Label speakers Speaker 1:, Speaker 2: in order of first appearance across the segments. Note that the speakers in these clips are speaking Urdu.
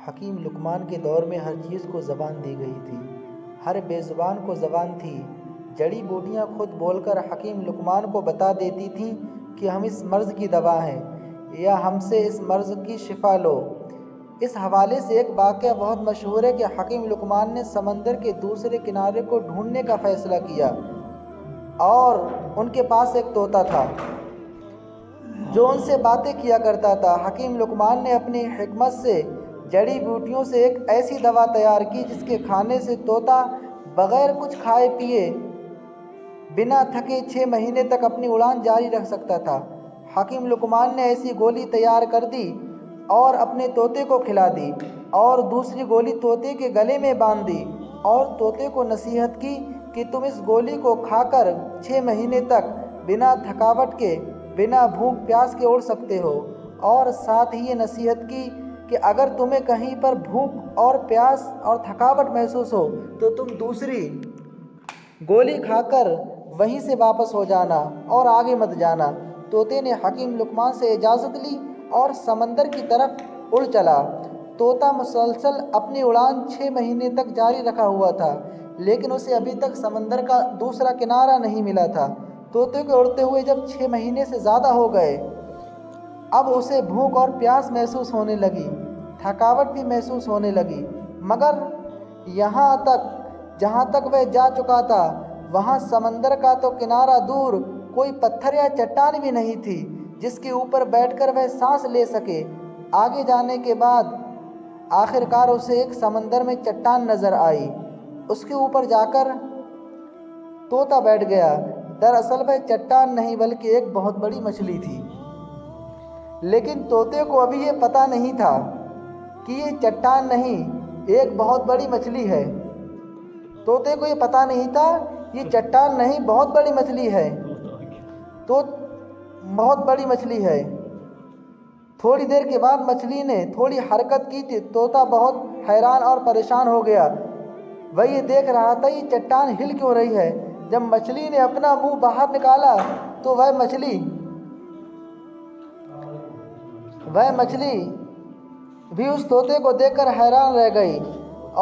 Speaker 1: حکیم لقمان کے دور میں ہر چیز کو زبان دی گئی تھی، ہر بے زبان کو زبان تھی۔ جڑی بوٹیاں خود بول کر حکیم لقمان کو بتا دیتی تھیں کہ ہم اس مرض کی دوا ہیں یا ہم سے اس مرض کی شفا لو۔ اس حوالے سے ایک واقعہ بہت مشہور ہے کہ حکیم لقمان نے سمندر کے دوسرے کنارے کو ڈھونڈنے کا فیصلہ کیا اور ان کے پاس ایک طوطا تھا جو ان سے باتیں کیا کرتا تھا۔ حکیم لقمان نے اپنی حکمت سے جڑی بوٹیوں سے ایک ایسی دوا تیار کی جس کے کھانے سے طوطا بغیر کچھ کھائے پیے بنا تھکے 6 مہینے تک اپنی اڑان جاری رکھ سکتا تھا۔ حکیم لقمان نے ایسی گولی تیار کر دی اور اپنے طوطے کو کھلا دی اور دوسری گولی طوطے کے گلے میں باندھ دی اور طوطے کو نصیحت کی کہ تم اس گولی کو کھا کر 6 مہینے تک بنا تھکاوٹ کے، بنا بھوک پیاس کے اڑ سکتے ہو، اور ساتھ ہی یہ نصیحت کی کہ اگر تمہیں کہیں پر بھوک اور پیاس اور تھکاوٹ محسوس ہو تو تم دوسری گولی کھا کر وہیں سے واپس ہو جانا اور آگے مت جانا۔ طوطے نے حکیم لقمان سے اجازت لی اور سمندر کی طرف اڑ چلا۔ طوطا مسلسل اپنی اڑان 6 مہینے تک جاری رکھا ہوا تھا، لیکن اسے ابھی تک سمندر کا دوسرا کنارہ نہیں ملا تھا۔ طوطے کو اڑتے ہوئے جب 6 مہینے سے زیادہ ہو گئے، اب اسے بھوک اور پیاس محسوس ہونے لگی، تھکاوٹ بھی محسوس ہونے لگی، مگر یہاں تک جہاں تک وہ جا چکا تھا وہاں سمندر کا تو کنارہ دور، کوئی پتھر یا چٹان بھی نہیں تھی جس کے اوپر بیٹھ کر وہ سانس لے سکے۔ آگے جانے کے بعد آخر کار اسے ایک سمندر میں چٹان نظر آئی۔ اس کے اوپر جا کر طوطا بیٹھ گیا۔ دراصل وہ چٹان نہیں بلکہ ایک بہت بڑی مچھلی تھی، لیکن طوطے کو ابھی یہ پتہ نہیں تھا کہ یہ چٹان نہیں، ایک بہت بڑی مچھلی ہے۔ طوطے کو یہ پتہ نہیں تھا یہ چٹان نہیں، بہت بڑی مچھلی ہے، تو بہت بڑی مچھلی ہے۔ تھوڑی دیر کے بعد مچھلی نے تھوڑی حرکت کی تھی۔ طوطا بہت حیران اور پریشان ہو گیا، وہ یہ دیکھ رہا تھا یہ چٹان ہل کیوں رہی ہے۔ جب مچھلی نے اپنا منہ باہر نکالا تو وہ مچھلی بھی اس طوطے کو دیکھ کر حیران رہ گئی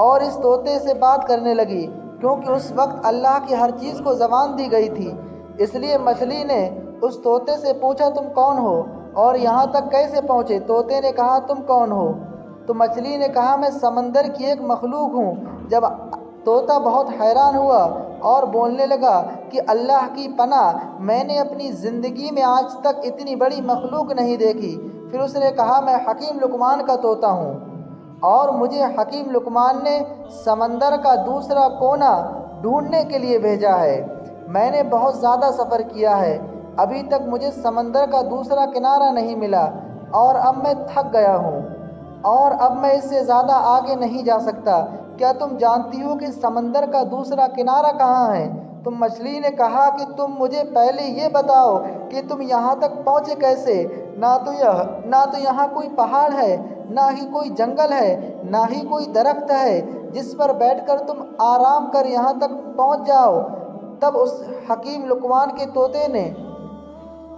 Speaker 1: اور اس طوطے سے بات کرنے لگی، کیونکہ اس وقت اللہ کی ہر چیز کو زبان دی گئی تھی۔ اس لیے مچھلی نے اس طوطے سے پوچھا تم کون ہو اور یہاں تک کیسے پہنچے؟ طوطے نے کہا تم کون ہو؟ تو مچھلی نے کہا میں سمندر کی ایک مخلوق ہوں۔ جب طوطا بہت حیران ہوا اور بولنے لگا کہ اللہ کی پناہ، میں نے اپنی زندگی میں آج تک اتنی بڑی مخلوق نہیں دیکھی۔ پھر اس نے کہا میں حکیم لقمان کا طوطا ہوں اور مجھے حکیم لقمان نے سمندر کا دوسرا کونا ڈھونڈنے کے لیے بھیجا ہے۔ میں نے بہت زیادہ سفر کیا ہے، ابھی تک مجھے سمندر کا دوسرا کنارہ نہیں ملا اور اب میں تھک گیا ہوں اور اب میں اس سے زیادہ آگے نہیں جا سکتا۔ کیا تم جانتی ہو کہ سمندر کا دوسرا کنارہ کہاں ہے؟ تو مچھلی نے کہا کہ تم مجھے پہلے یہ بتاؤ کہ تم یہاں تک پہنچے کیسے؟ نہ تو یہاں کوئی پہاڑ ہے، نہ ہی کوئی جنگل ہے، نہ ہی کوئی درخت ہے جس پر بیٹھ کر تم آرام کر یہاں تک پہنچ جاؤ۔ تب اس حکیم لقمان کے طوطے نے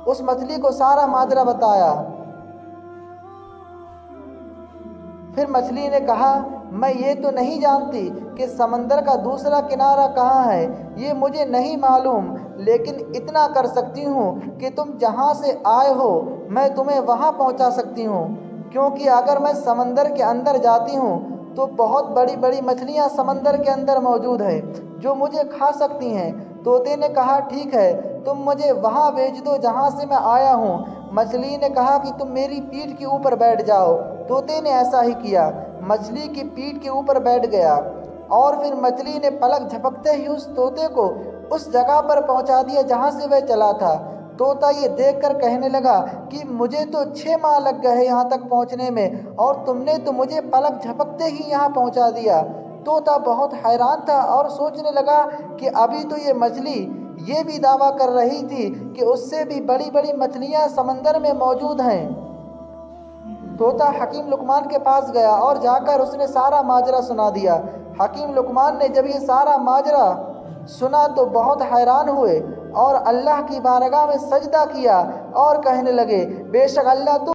Speaker 1: اس مچھلی کو سارا ماجرا بتایا۔ پھر مچھلی نے کہا میں یہ تو نہیں جانتی کہ سمندر کا دوسرا کنارہ کہاں ہے، یہ مجھے نہیں معلوم، لیکن اتنا کر سکتی ہوں کہ تم جہاں سے آئے ہو میں تمہیں وہاں پہنچا سکتی ہوں، کیونکہ اگر میں سمندر کے اندر جاتی ہوں تو بہت بڑی بڑی مچھلیاں سمندر کے اندر موجود ہیں جو مجھے کھا سکتی ہیں۔ طوطے نے کہا ٹھیک ہے، تم مجھے وہاں بھیج دو جہاں سے میں آیا ہوں۔ مچھلی نے کہا کہ تم میری پیٹھ کے اوپر بیٹھ جاؤ۔ طوطے نے ایسا ہی کیا، مچھلی کی پیٹھ کے اوپر بیٹھ گیا اور پھر مچھلی نے پلک جھپکتے ہی اس طوطے کو اس جگہ پر پہنچا دیا جہاں سے وہ چلا تھا۔ طوطا یہ دیکھ کر کہنے لگا کہ مجھے تو 6 ماہ لگ گئے یہاں تک پہنچنے میں اور تم نے تو مجھے پلک جھپکتے ہی یہاں پہنچا دیا۔ طوطا بہت حیران تھا اور سوچنے لگا کہ ابھی تو یہ مچھلی یہ بھی دعویٰ کر رہی تھی کہ اس سے بھی بڑی بڑی مچھلیاں سمندر میں موجود ہیں۔ طوطا حکیم لقمان کے پاس گیا اور جا کر اس نے سارا ماجرا سنا دیا۔ حکیم لقمان نے جب یہ سارا ماجرا سنا تو بہت حیران ہوئے اور اللہ کی بارگاہ میں سجدہ کیا اور کہنے لگے بے شک اللہ تو